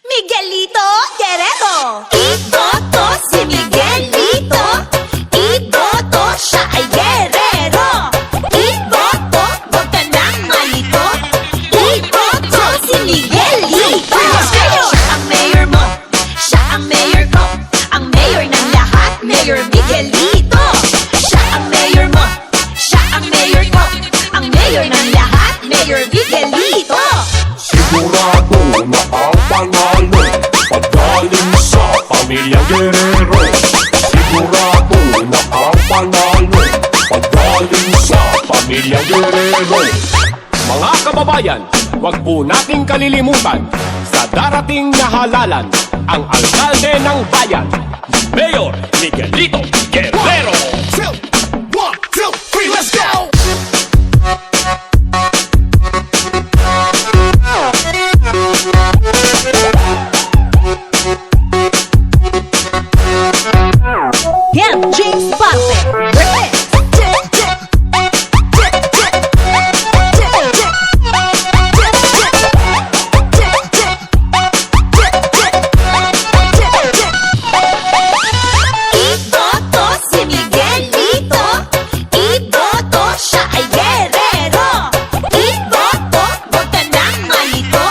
Miguelito Guerrero. Iboto si Miguelito. Iboto, siya ay guerrero. Iboto, huwag ka nang malito. Iboto si Miguelito. Siya ang mayor mo, siya ang mayor ko. Ang mayor ng lahat, Mayor Miguelito. Siya ang mayor mo, siya ang mayor ko. Ang mayor ng lahat, Mayor Miguelito. Sigurado na ang panalo paggaling sa pamilyang Guerrero. Sigurado na ang panalo paggaling sa pamilyang Guerrero. Mga kababayan, huwag po nating kalilimutan sa darating na halalan ang alkalde ng bayan, Mayor Miguelito Guerrero. 1, 2, 3, let's go! Yan, James Parte. Iboto si Miguelito. Iboto, siya ay guerrero. Iboto, huwag ka nang malito.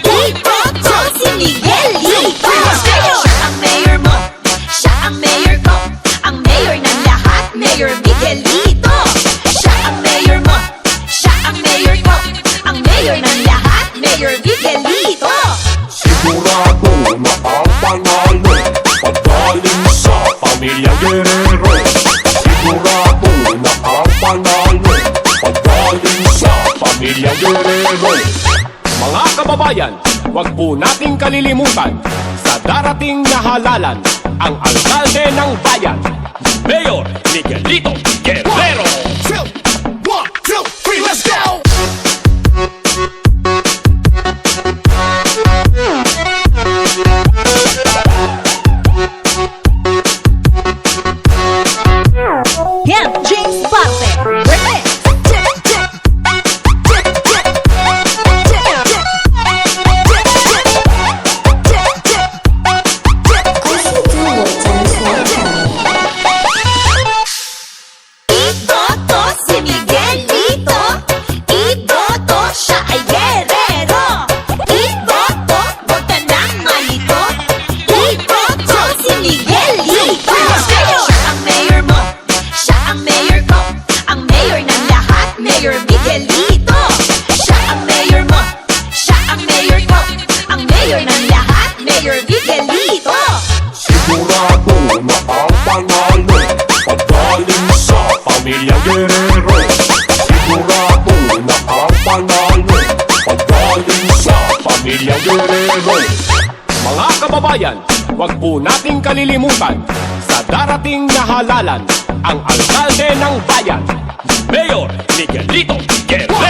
Iboto si Miguelito. Siya ang mayor mo, siya ang mayor ko. Ang mayor ng lahat, Mayor Miguelito. Siya ang mayor mo, siya ang mayor ko. Ang mayor ng lahat, Mayor Miguelito. Sigurado na ang panalo paggaling sa pamilyang Guerrero. Sigurado na ang panalo paggaling sa pamilyang Guerrero. Mga kababayan, huwag po nating kalilimutan sa darating na halalan ang alkalde ng bayan, Mayor Miguelito Guerrero. 1, 2, 3, let's go! Yan, James Parte. Iboto si Miguelito. Iboto, siya ay guerrero. Iboto, huwag ka nang malito. Iboto si Miguelito. Siya ang mayor mo, siya ang mayor ko. Ang mayor ng lahat, Mayor Miguelito. Siya ang mayor mo, siya ang mayor ko. Ang mayor ng lahat, Mayor Miguelito. Sigurado na ang panalo paggaling sa pamilyang Guerrero. Sigurado na ang panalo paggaling sa pamilyang Guerrero. Mga kababayan, huwag po nating kalilimutan sa darating na halalan ang alkalde ng bayan, Mayor Miguelito Guerrero.